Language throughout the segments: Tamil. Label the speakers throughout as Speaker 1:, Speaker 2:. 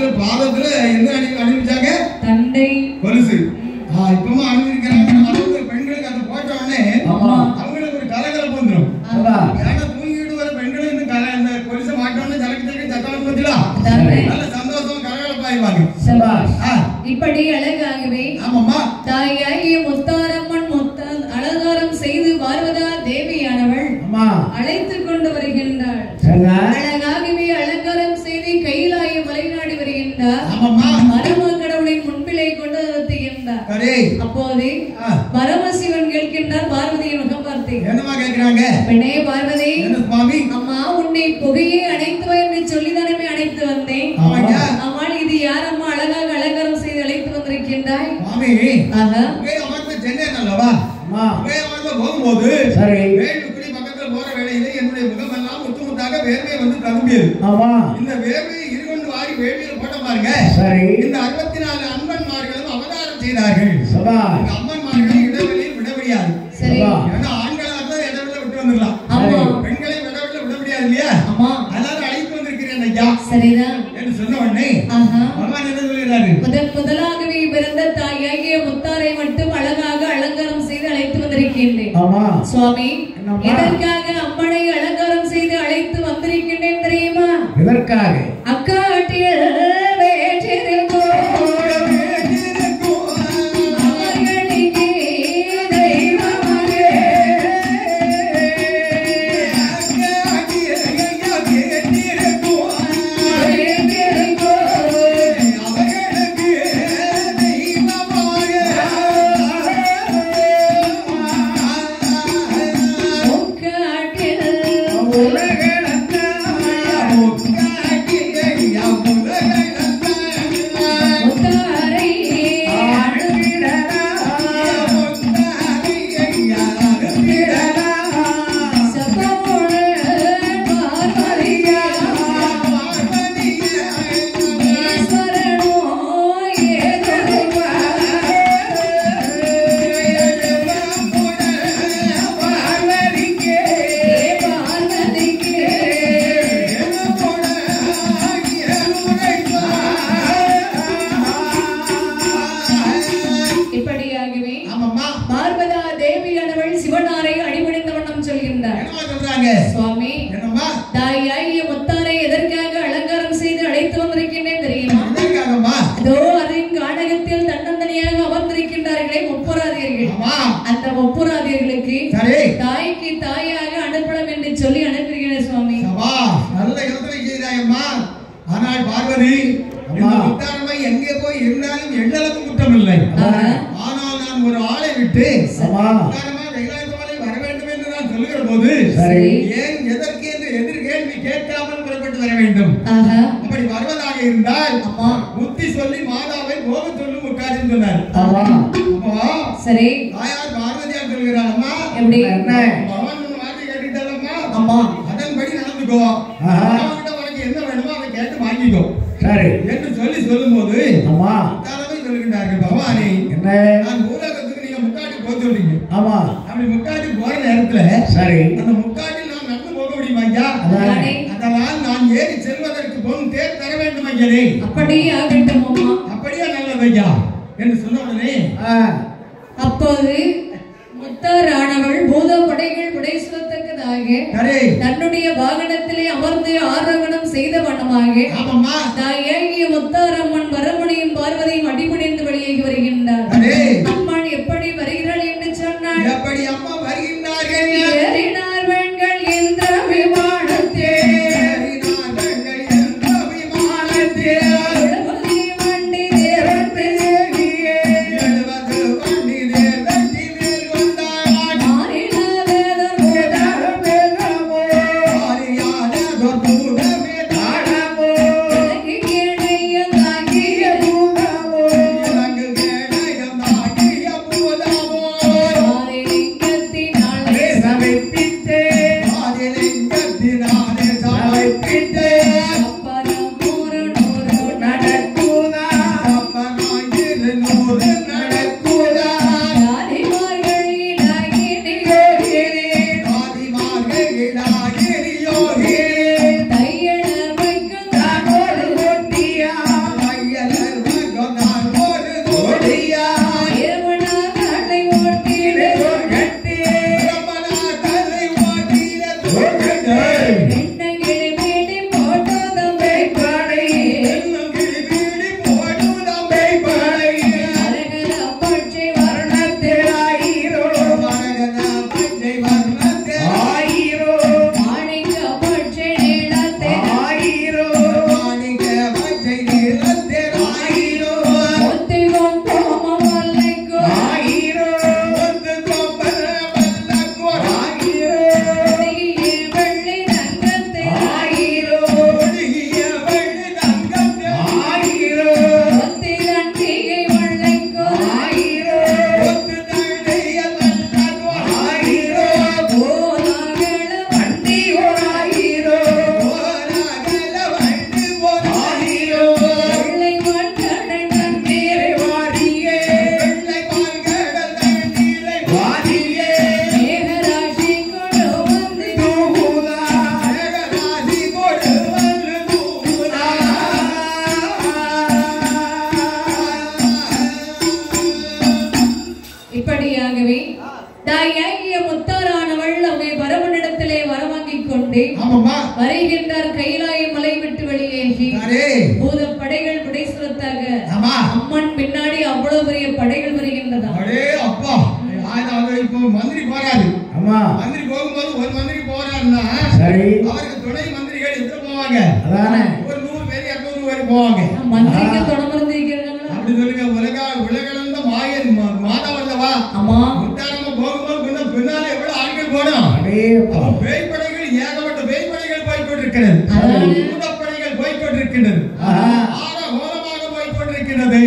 Speaker 1: காலத்துல பாதத்துல என்ன அணிவிச்சாங்க?
Speaker 2: தண்டை
Speaker 1: கொலுசு. இப்பமா அணிவிக்கிறாங்க. பெண்களுக்கு அந்த போட்ட உடனே அவங்களுக்கு ஒரு கலகலப்பு வந்துடும். ஏன்னா தூங்கிட்டு வர பெண்களும் இந்த கொலுசை மாட்டோன்னு ஜலக்கு சத்தம் பத்திலா நல்ல சந்தோஷம் கலகலப்பாயிருவாங்க.
Speaker 2: இப்படி அழகாகவே தாயாகிய முத்தாரம்மன் அலங்காரம் செய்து பார்வதா தேவியானவள் அழைத்துக் கொண்டு வருகின்றாள். அழகாகவே அலங்காரம் செய்து கையிலாய மலைநாடி வருகின்றார். மருமகடவுளின் முன்பிலை கொண்டு நிறுத்துகின்றார். அப்போது பரமசிவன் கேட்கின்றார் பார்வதியின் முகம் பார்த்து.
Speaker 1: என்னமா கேட்கிறாங்க?
Speaker 2: பெண்ணே பார்வதி, அம்மா உன்னை புகையை அணைத்து என்று சொல்லிதானே அணைத்து வந்தேன். அம்மா இது யார் அம்மா அழகாக அலங்காரம் செய்து அழைத்து வந்திருக்கின்றாய்?
Speaker 1: போகும்போது வேலுக்குடி பக்கத்துல போற வேளையில என்னுடைய முகம் எல்லாம் முத்து முத்தாக வேர்வை வந்து ததும்பியது. இந்த வேர்வையை இருகொண்டு வாரி வேலியில் போட்ட பாருங்க. இந்த 64 அம்மன்மார்களும் அவதாரம் செய்தார்கள். அம்மன்மார்களை இடைவெளியில் விட முடியாது. ஏன்னா ஆண்களாக தான் இடைவெளியில விட்டு வந்துடலாம், பெண்களை இடைவெளியில விட முடியாது இல்லையா? அதனால அழைத்து வந்திருக்கிறேன் ஐயா. சரிதான் என்று சொன்ன உடனே பகவான் என்ன சொல்கிறாரு?
Speaker 2: முதலாகவே பிறந்த தாயாகிய முத்தாரை மட்டும் அழகாக அலங்காரம் செய்து அழைத்து வந்திருக்கின்றேன். சுவாமி, எதற்காக அம்மனை அலங்காரம் செய்து அழைத்து வந்திருக்கின்றேன் தெரியுமா?
Speaker 1: எதற்காக?
Speaker 2: அக்காட்டில் வேற்றிருக்கோ சுவாமி, தாயாகிய முத்தாரை எதற்காக அலங்காரம் செய்து அழைத்து வந்திருக்கின்றேன் தெரியுமா? அதோ அதன் கானகத்தில் தன்னந்தனியாக அமர்ந்திருக்கின்றார்களே முப்புராதியர்கள். அந்த முப்புராதியர்களுக்கு தாய்க்கு தாயாக அனுப்பலாம் என்று சொல்லி அனுப்புகிறேன் சுவாமி.
Speaker 1: நல்ல யோசனை செய்தாயம்மா. ஆனால் பார்வதி, முத்தாரமை எங்கே போய் இருந்தாலும் எண்ணளவும் குற்றம் இல்லை. ஆனால் நான் ஒரு ஆளை விட்டு வர வேண்டும் என்று நான் சொல்லுகிற போது ஏன் எதற்கு என்று எதிர் கேள்வி கேட்காமல் புறப்பட்டு வர வேண்டும். அப்படி வருவதாக இருந்தால் புத்தி சொல்லி மாதாவை போக சொல்லி முக்காஜின்னு சொன்னார்.
Speaker 2: சரி,
Speaker 1: தாயார் பார்வதியார் சொல்கிறார், அம்மா பகவான் வார்த்தை கேட்டுட்டாலம்மா, அதன்படி நடந்துக்கோ, உனக்கு என்ன வேணுமோ அதை கேட்டு வாங்கிக்கோ என்று சொல்லும் போது தலைமை சொல்கின்றார்கள், பகவானே நான் பூலோகத்துக்கு நீங்க முக்காட்டி போக சொல்றீங்க. அப்படி முக்காட்டி போற நேரத்துல அந்த முக்காட்டில் நான் நடந்து போக முடியுமா ஐயா? அதனால் நான் ஏறி செல்வதற்கு பொன் தேர் தர வேண்டும் ஐயனே.
Speaker 2: அப்படியே ஆகட்டும் அம்மா.
Speaker 1: அப்படியே நல்லது ஐயா என்று சொன்ன உடனே
Speaker 2: அப்போது முத்தாரானவள் பூத படைகள் புடை சுரத்தக்கதாக தன்னுடைய வாகனத்திலே அமர்ந்து ஆரோகணம் செய்த வண்ணமாக தாயாகிய முத்தாரம்மன் வரமுனியும் பார்வதியும் அடிபணிந்து வெளியேறி வருகின்றார். அம்மன் எப்படி வருகிறாள் என்று சொன்னாள்.
Speaker 1: எப்படி அம்மா வருகின்றார்கள்?
Speaker 2: ஏறினார் பெண்கள் என்ற விமானத்தே வண்டி தேவத்தை கொண்டே வருகின்றார் கைலாய மலை விட்டு வெளியேகி பூத படைகள் புடைசுரத்தாக அம்மன் பின்னாடி அவ்வளவு பெரிய படைகள் வருகின்றதா.
Speaker 1: இப்போ மந்திரி போறாரு. மந்திரி போகும்போது ஒரு மந்திரி போறாருன்னா அவருக்கு துணை மந்திரிகள் எத்தனை போவாங்க? ஒரு 100 பேர் 200 பேர் போவாங்க.
Speaker 2: மந்திரிக்கு துணை மந்திரி இருக்காங்களா
Speaker 1: அப்படி சொல்லுங்க. உலகளந்த மாயன் மாதவல்லவா முத்தாரமா போகும்போது பின்னால எவ்வளவு ஆட்கள் போனோம். பேய்படைகள் ஏகப்பட்ட பேய்படைகள் போய்கொண்டிருக்கிறது. பூதப்படைகள் போய்கொண்டிருக்கின்றது. கோலமாக போய்கொண்டிருக்கிறது.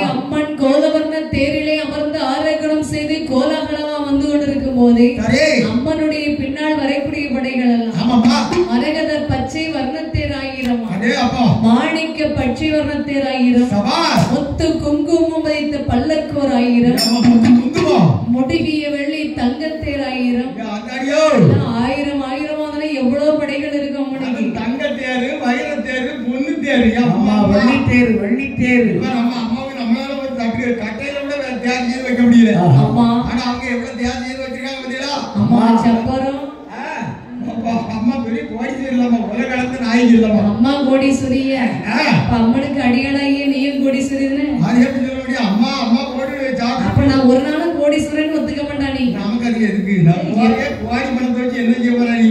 Speaker 2: அம்மன் கோலவர்ண தேரிலே அமர்ந்து ஆரோகணம் செய்து கோலாகலமா வந்து கொண்டிருக்கும் போது அம்மனுடைய பின்னால் வரக்கூடிய படைகள் எல்லாம் மரகத பச்சை வர்ணத்தேர் 1000, மாணிக்க பச்சை வர்ணத்தேர் 1000, முத்து குங்குமம் வைத்த பல்லக்கு ஒரு 1000, முடிகிய வெள்ளி தங்கத்தேர் 1000, 1000 எவ்வளவு படைகள் இருக்கு அம்மனுக்கு.
Speaker 1: தங்கத்தேரு, வைரத்தேரு, பொண்ணு தேரு, வெள்ளித்தேரு, வெள்ளித்தேரு. நம்மளால ஒரு கட்டையில விட தியாகம் செய்து வைக்க முடியல. ஆனா அவங்க எவ்வளவு தியாகம் செய்து வச்சிருக்காங்க பாத்தீங்களா. அம்மா பெரிய கோடீஸ்வரி இல்லாம உலகளந்த நாயகி இல்லாம
Speaker 2: அம்மா கோடீஸ்வரிய. அம்மனுக்கு அடியாளாகிய நீயும் கோடீஸ்வரி தானே.
Speaker 1: அது எப்படி சொல்ல முடியும்? அம்மா அம்மா கோடி
Speaker 2: அப்ப நான் ஒரு நாள் கோடீஸ்வரன் ஒத்துக்க மாட்டானி.
Speaker 1: நமக்கு அது எதுக்கு? கோடி பணத்தை வச்சு என்ன செய்ய போறா நீ?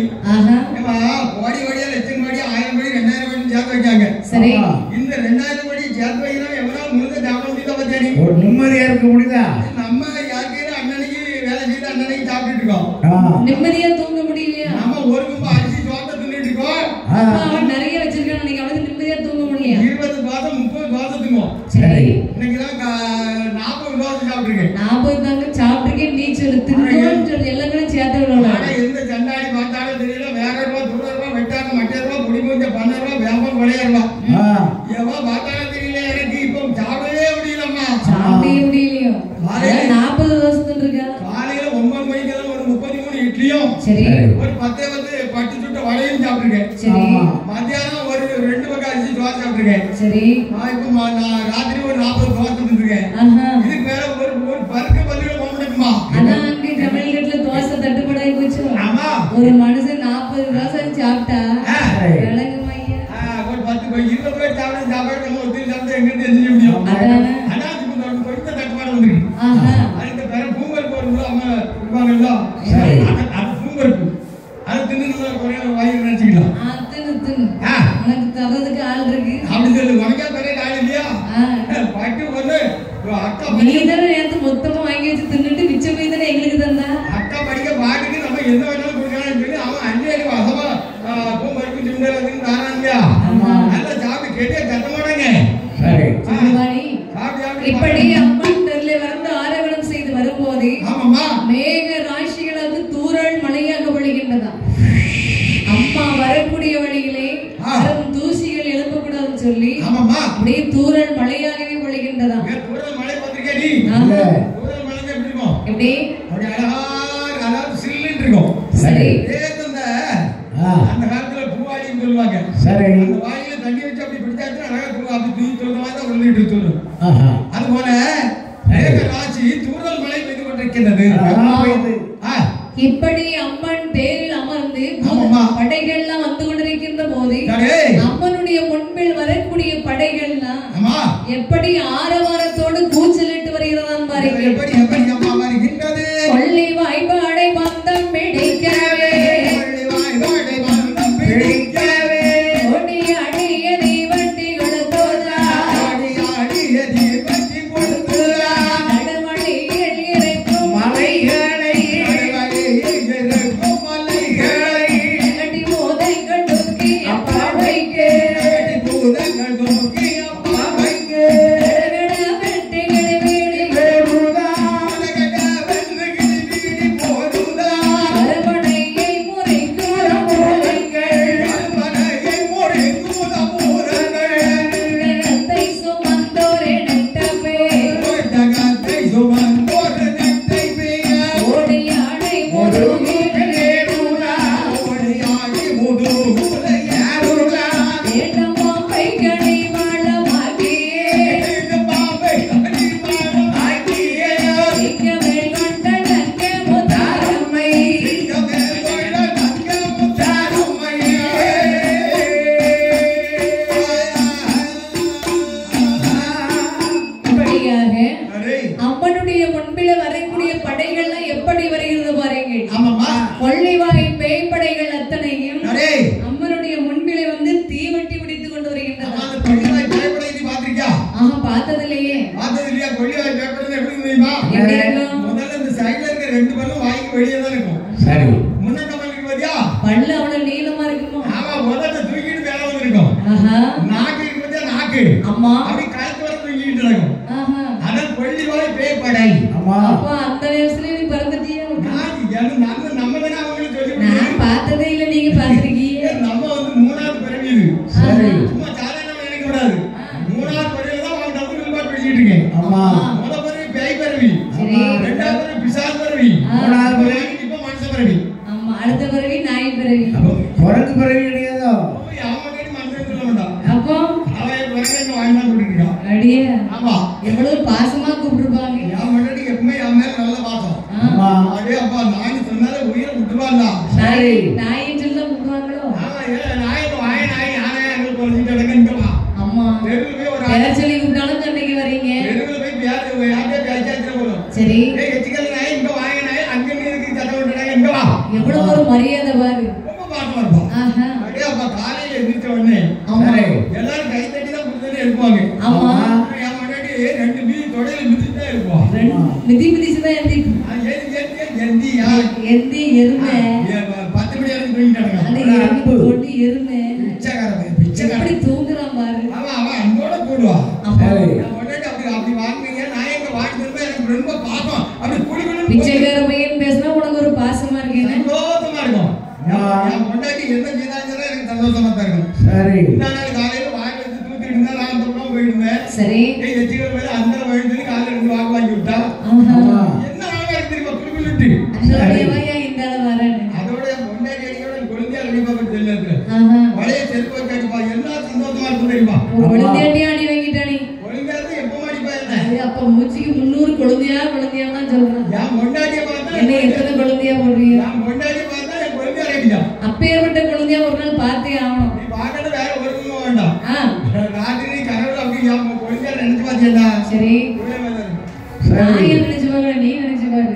Speaker 1: கோடி கோடியா லட்சம் கோடி 1000 கோடி 2000 கோடி சேர்த்து வைக்காங்க.
Speaker 2: சரி,
Speaker 1: இந்த 2000 கோடி சேர்த்து வைக்கிறோம். எவ்வளவு முழுக்க ஜாபம் முடியல பத்தியாடி.
Speaker 3: ஒரு நிம்மதியா இருக்க முடியுதா?
Speaker 1: நம்ம யாருக்கு அண்ணனைக்கு வேலை செய்து அண்ணனைக்கு சாப்பிட்டுட்டு இருக்கோம்.
Speaker 2: நிம்மதியா தூங்க முடியலையா?
Speaker 1: நம்ம ஒரு கும்பா அரிசி தோட்ட தின்னுட்டு இருக்கோம்.
Speaker 2: அவன் நிறைய வச்சிருக்கான். நீங்க அவனுக்கு நிம்மதியா தூங்க முடியல.
Speaker 1: 20 தோசை 30 தோசை தின்னுவோம்.
Speaker 2: சரி,
Speaker 1: இன்னைக்கு தான் 40 தோசை சாப்பிட்டுருக்கேன்.
Speaker 2: 40 தாங்க சாப்பிட்டுருக்கேன். நீ சொல்லு தின்னு சொல்லி எல்லாங்களும் சேர்த்து விடலாம்.
Speaker 1: ஆனா எந்த சண்டாடி பார்த்தாலும் தெரியல. வேற ரூபா துருவ ரூபா வெட்டாங்க மட்டை ரூபா புடி மூஞ்ச 12 ரூபா வியாபாரம் கொடையா எவ்வளோ பார்த்தாலும் தெரியல. எனக்கு இப்போ சாப்பிடவே முடியலம்மா.
Speaker 2: சாப்பிடவே முடியலையோ? 40 தோசை தின்னுருக்கா.
Speaker 1: காலையில 9 மணிக்கெல்லாம் ஒரு 33 இட்லியும்
Speaker 2: சரி
Speaker 1: ஒரு 10 பட்டு சுட்ட வடையும் சாப்பிட்டுருக்கேன்.
Speaker 2: சரி,
Speaker 1: மத்தியானம் ஒரு 2 பக்கம் அரிசி தோசை சாப்பிட்டுருக்கேன்.
Speaker 2: சரி,
Speaker 1: இப்போ நான் ராத்திரி ஒரு 40 தோசை தின்னுருக்கேன். இதுக்கு மேல ஒரு பருக்கு பல்லுல போக முடியுமா?
Speaker 2: அதான் அங்கே தமிழ்நாட்டுல தோசை தட்டுப்படாய் போச்சு. ஒரு மனுஷன் 40 தோசை சாப்பிட்டா விளங்குமா ஐயா?
Speaker 1: ஒரு 10 20 பேர் சாப்பிட சாப்பாடு நம்ம ஒத்தி சாப்பிட்டு எங்க தெரிஞ்சு முடியும். ஆனா கொஞ்சம் தட்டுப்பாடு வந்துருக்கு. அதுக்கு வேற பூங்கல் போறது அவங்க இருப்பாங்கல்ல, அது பூங்கல் அது தின்னு குறைய வாங்கி நினைச்சுக்கலாம்.
Speaker 2: உனக்கு தர்றதுக்கு ஆள் இருக்கு
Speaker 1: அப்படி சொல்லு. உனக்கா பெரிய ஆள் இல்லையா? பாட்டு ஒண்ணு அக்கா
Speaker 2: நீதானே நேரத்து மொத்தமா வாங்கி வச்சு தின்னுட்டு மிச்சம் போய் தானே எங்களுக்கு தந்தா.
Speaker 1: அக்கா படிக்க பாட்டுக்கு நம்ம எந்த வேணாலும் கொடுக்கலாம்னு சொல்லி அவன் அள்ளி வசமா பூம்பருப்பு சிம்டல் தானாங்க. நல்லா சாப்பிட்டு கேட்டே கட்ட மாட்டாங்க.
Speaker 2: இப்படி அம்மன் தெருல வந்து ஆரோகணம் செய்து வரும்போது மேக ராசிகள் அது தூறல் மழையாக பொழிகின்றதா. அம்மா வரக்கூடிய வழியிலே தூசிகள் எழுப்பக்கூடாதுன்னு சொல்லி அப்படியே தூறல் மழையாகவே பொழிகின்றதா. எப்படி சரி
Speaker 1: அந்த காலத்துல பூவாளின்னு சொல்லுவாங்க. அந்த வாயில தண்ணி வச்சு அப்படி பிடிச்சாச்சு அழகா அப்படி தூக்கி சொல்ற மாதிரி தான் விழுந்துட்டு சொல்லும். அதுபோல ராசி தூறல் மழை பெய்து கொண்டிருக்கின்றது.
Speaker 2: இப்படி அம்மன் தேரில் அமர்ந்து படைகள்லாம் வந்து கொண்டிருக்கின்ற போது அம்மனுடைய முன்பில் வரக்கூடிய படைகள்லாம் எப்படி ஆரவாரத்தோடு கூச்சலிட்டு வருகிறதான் பாருங்க. கொள்ளி வாய்ப்பாடை பந்தம் பிடிக்கவே முன்பில வரக்கூடிய படைகள்லாம் எப்படி வருகிறது பாருங்க.
Speaker 1: ஆமாமா.
Speaker 2: கொள்ளிவாய் பேய்ப்படைகள் அத்தனையும் அம்மனுடைய முன்பிலே வந்து தீவட்டி பிடித்துக் கொண்டு வருகின்றன.
Speaker 1: அந்த கொள்ளிவாய் பேய்ப்படை நீ பாத்திருக்கியா?
Speaker 2: பார்த்ததில்லையே.
Speaker 1: பார்த்ததில்லையா? கொள்ளிவாய் பேய்ப்படை எப்படி தெரியுமா? முதல்ல இந்த சைடுல இருக்க ரெண்டு பல்லும் வாய்க்கு வெளியே தான் இருக்கும். சரி. முன்னாடி பல்லுக்கு பாத்தியா? பல்லு அவ்வளவு நீளமா இருக்குமா? ஆமா, முதல்ல தூக்கிட்டு மேல வந்து இருக்கும். நாக்கு இருக்கு பாத்தியா? நாக்கு. ஆமா. அப்படி கழுத்து வரை தூக்கிட்டு இருக்கும். அதான் கொள்ளிவாய் பேய்ப்படை. ஆமா.
Speaker 2: அப்ப அந்த நேரத்துல நீ பறந்துட்டியா?
Speaker 1: நம்ம தானே அவங்களுக்கு சொல்லி
Speaker 2: நான் பார்த்ததே இல்ல, நீங்க பாத்திருக்கீங்க.
Speaker 1: நம்ம வந்து மூணாவது பிறவி இது. சரி. சும்மா சாதாரணமா நினைக்க கூடாது. மூணாவது பிறவில தான் அவங்க டபுள் பாட் பேசிட்டு இருக்கேன். ஆமா. முதல் பிறவி பேய் பிறவி. சரி. இரண்டாவது பிறவி பிசாசு பிறவி. மூணாவது பிறவி இப்ப மனுஷ பிறவி. ஆமா, அடுத்த பிறவி நாய் பிறவி. அப்ப குரங்கு பிறவி கிடையாதோ? ஆமா, கேடி மனுஷன் சொல்ல மாட்டான். அப்போ அவன் குரங்கு வாங்கினா கூட்டிட்டு அடியே. ஆமா. எவ்வளவு பாசமா கூப்பிட்டுருப்பாங்க. என் முன்னாடி எப்பவுமே என் மேல நல்ல பாசம். ஆமா. அடே அப்பா, நாய் சொன்னாலே உயிரை விட்டுருவாங்களா? சரி. நாயின் சொல்ல விட்டுருவாங்களோ? ஆமா, நாய் வாய நாய் யானை அங்க போறீங்க நடக்கணுமா? ஆமா. தெருவுல போய் ஒரு பேர் சொல்லி கூப்பிட்டாலும் சண்டைக்கு வரீங்க. தெருவுல போய் யார்கிட்ட பேசாச்சுல போறோம். சரி. ஏய் எச்சிக்கல் நாய் இங்க வாய நாய் அங்க நீ இருக்கு சத்தம் விட்டுறாங்க இங்க வா. எவ்வளவு ஒரு மரியாதை பாரு. ரொம்ப பாசமா இருப்பா. ஆஹா. அடே அப்பா, காலையில எந்திரிச்ச உடனே எல்லாரும் கை தட்டி தான் புடிச்சே இருப்பாங்க. ஆமா. என் முன்னாடி ரெண்டு மீதி தொடையில மிதிச்சுட்டே இருப்போம். மிதிச்சுதான் எந்திரிக்கும். எந்தியா எந்தி எருமை 10 மணி வரைக்கும் தூங்கிட்டாங்க. அட எருமை போட்டு எருமை பிச்சைக்காரன் எப்படி தூங்குறான் பாரு. ஆமா, அவன் அங்கோட போடுவா. அப்படி வாங்குறீங்க, நான் எங்க வாங்கிட்டு எனக்கு ரொம்ப பாசம். அப்படி குளிக்கணும். பிச்சைக்கார பையன் பேசினா உனக்கு ஒரு பாசமா இருக்கு. சந்தோஷமா இருக்கும். என் பொண்டாட்டி என்ன செய்தாலும் எனக்கு சந்தோஷமா தான் இருக்கும். சரி. நாள் காலையில வாங்கி வச்சு தூக்கிட்டு இருந்தா நான் அந்த பக்கம் போயிடுவேன். சரி. எச்சிக்கிற மேல அந்த வயசுல காலையில ரெண்டு வாக்கு வாங்கி விட்டா என்ன வாங்க தெரியுமா? குளிக்குளிட்டு அதோட பொண்டாட்டி அடிக்கோட குழந்தையா அடிப்பா தெரியல. பழைய செருப்பு அடிப்பா. என்ன சந்தோஷமா இருக்கும் தெரியுமா? குழந்தையாட்டி அடி வாங்கிட்டானி. குழந்தையாவது எப்போ அடிப்பா? என்ன அப்ப மூச்சிக்கு 300 குழந்தையா தான் சொல்றேன். என் பொண்டாட்டியை பார்த்தா என்ன எத்தனை குழந்தையா போடுறீங்க? என் பொண்டாட்டியை பார்த்தா என் குழந்தையா அடிக்கா. அப்பேற்பட்ட குழந்தையா ஒரு நாள் பார்த்தே ஆகணும். நீ பார்க்கறது வேற ஒருத்தரும் வேண்டாம். ராத்திரி கனவுல அப்படி குழந்தையா நினைச்சு பாத்தியா? சரி. நீ நினைச்சு பாரு.